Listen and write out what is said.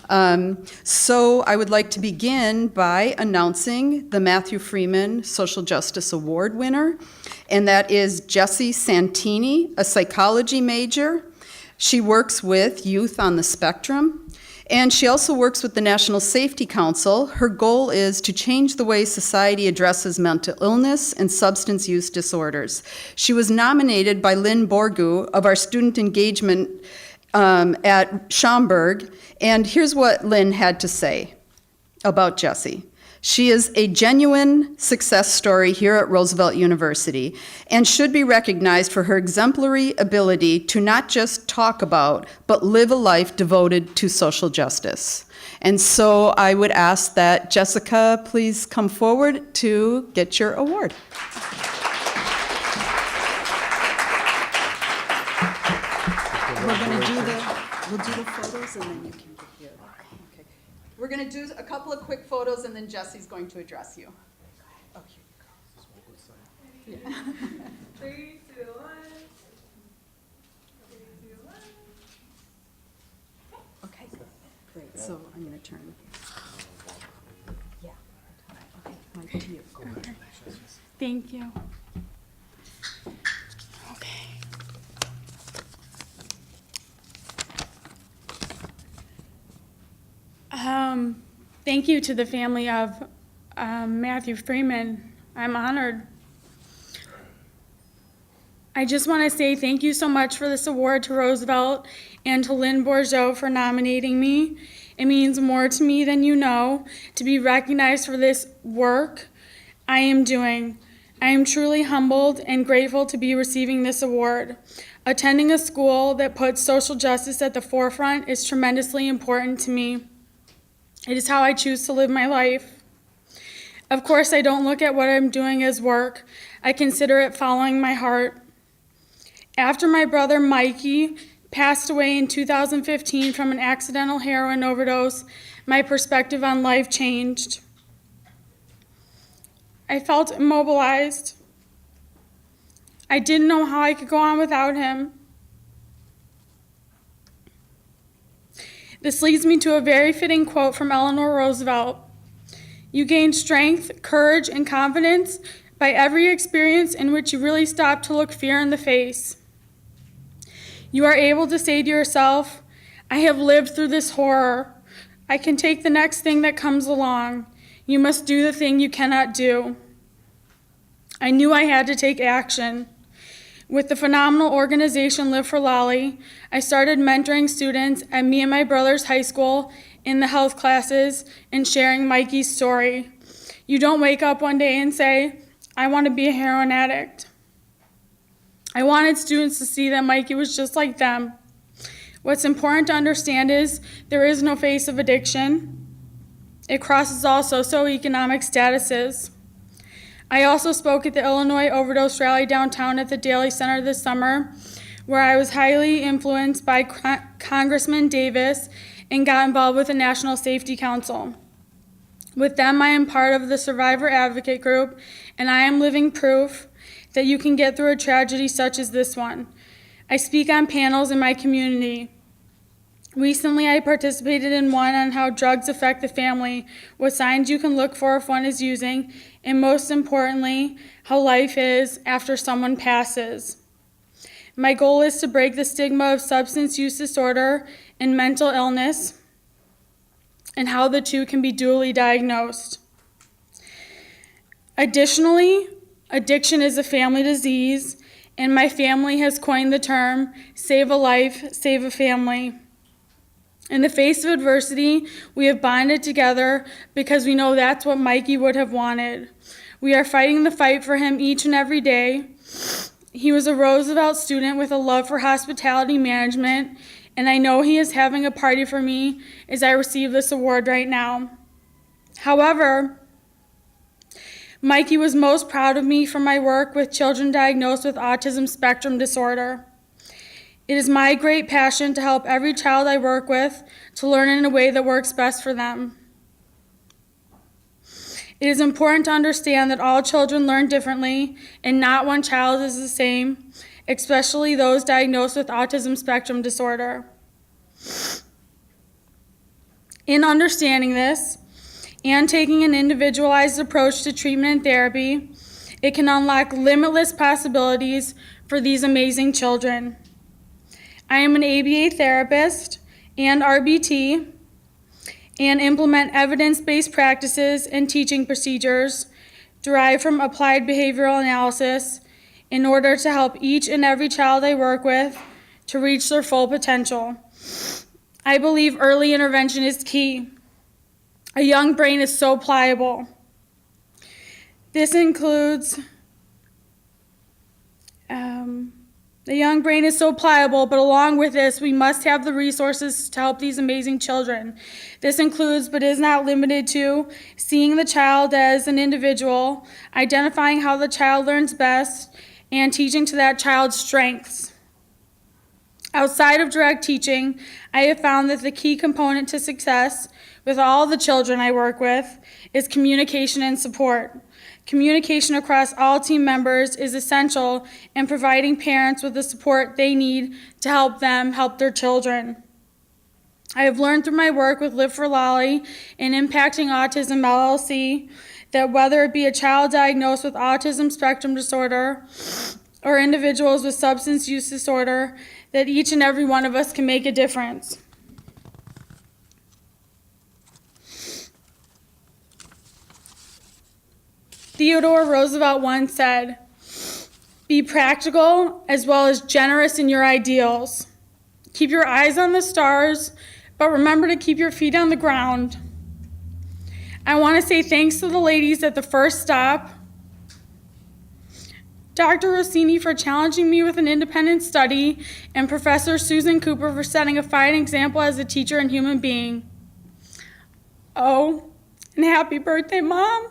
So I would like to begin by announcing the Matthew Freeman Social Justice Award winner, and that is Jessy Santini, a psychology major. She works with youth on the spectrum, and she also works with the National Safety Council. Her goal is to change the way society addresses mental illness and substance use disorders. She was nominated by Lynn Borgu of our student engagement at Schaumburg, and here's what Lynn had to say about Jessy. She is a genuine success story here at Roosevelt University and should be recognized for her exemplary ability to not just talk about, but live a life devoted to social justice. And so I would ask that Jessica please come forward to get your award. We'll do the photos and then you can get here. Okay. We're going to do a couple of quick photos and then Jessy's going to address you. Okay. Yeah. 3, 2, 1. 3, 2, 1. Okay, great. So I'm going to turn. Yeah. Okay, Mike, to you. Okay. Thank you. Okay. Thank you to the family of Matthew Freeman. I'm honored. I just want to say thank you so much for this award to Roosevelt and to Lynn Bourgeau for nominating me. It means more to me than you know to be recognized for this work I am doing. I am truly humbled and grateful to be receiving this award. Attending a school that puts social justice at the forefront is tremendously important to me. It is how I choose to live my life. Of course, I don't look at what I'm doing as work. I consider it following my heart. After my brother Mikey passed away in 2015 from an accidental heroin overdose, my perspective on life changed. I felt immobilized. I didn't know how I could go on without him. This leads me to a very fitting quote from Eleanor Roosevelt. You gain strength, courage, and confidence by every experience in which you really stop to look fear in the face. You are able to say to yourself, I have lived through this horror. I can take the next thing that comes along. You must do the thing you cannot do. I knew I had to take action. With the phenomenal organization Live for Lolly, I started mentoring students at me and my brother's high school in the health classes and sharing Mikey's story. You don't wake up one day and say, I want to be a heroin addict. I wanted students to see that Mikey was just like them. What's important to understand is there is no face of addiction. It crosses all socioeconomic statuses. I also spoke at the Illinois Overdose Rally downtown at the Daly Center this summer, where I was highly influenced by Congressman Davis and got involved with the National Safety Council. With them, I am part of the Survivor Advocate Group, and I am living proof that you can get through a tragedy such as this one. I speak on panels in my community. Recently, I participated in one on how drugs affect the family, what signs you can look for if one is using, and most importantly, how life is after someone passes. My goal is to break the stigma of substance use disorder and mental illness and how the two can be dually diagnosed. Additionally, addiction is a family disease, and my family has coined the term, save a life, save a family. In the face of adversity, we have bonded together because we know that's what Mikey would have wanted. We are fighting the fight for him each and every day. He was a Roosevelt student with a love for hospitality management, and I know he is having a party for me as I receive this award right now. However, Mikey was most proud of me for my work with children diagnosed with autism spectrum disorder. It is my great passion to help every child I work with to learn in a way that works best for them. It is important to understand that all children learn differently and not one child is the same, especially those diagnosed with autism spectrum disorder. In understanding this and taking an individualized approach to treatment and therapy, it can unlock limitless possibilities for these amazing children. I am an ABA therapist and RBT and implement evidence-based practices and teaching procedures derived from applied behavioral analysis in order to help each and every child I work with to reach their full potential. I believe early intervention is key. A young brain is so pliable. This includes the young brain is so pliable, but along with this, we must have the resources to help these amazing children. This includes, but is not limited to, seeing the child as an individual, identifying how the child learns best, and teaching to that child's strengths. Outside of direct teaching, I have found that the key component to success with all the children I work with is communication and support. Communication across all team members is essential in providing parents with the support they need to help them help their children. I have learned through my work with Live for Lolly and Impacting Autism LLC that whether it be a child diagnosed with autism spectrum disorder or individuals with substance use disorder, that each and every one of us can make a difference. Theodore Roosevelt once said, "Be practical as well as generous in your ideals. Keep your eyes on the stars, but remember to keep your feet on the ground." I want to say thanks to the ladies at the First Stop, Dr. Rossini for challenging me with an independent study, and Professor Susan Cooper for setting a fine example as a teacher and human being. Oh, and happy birthday, Mom.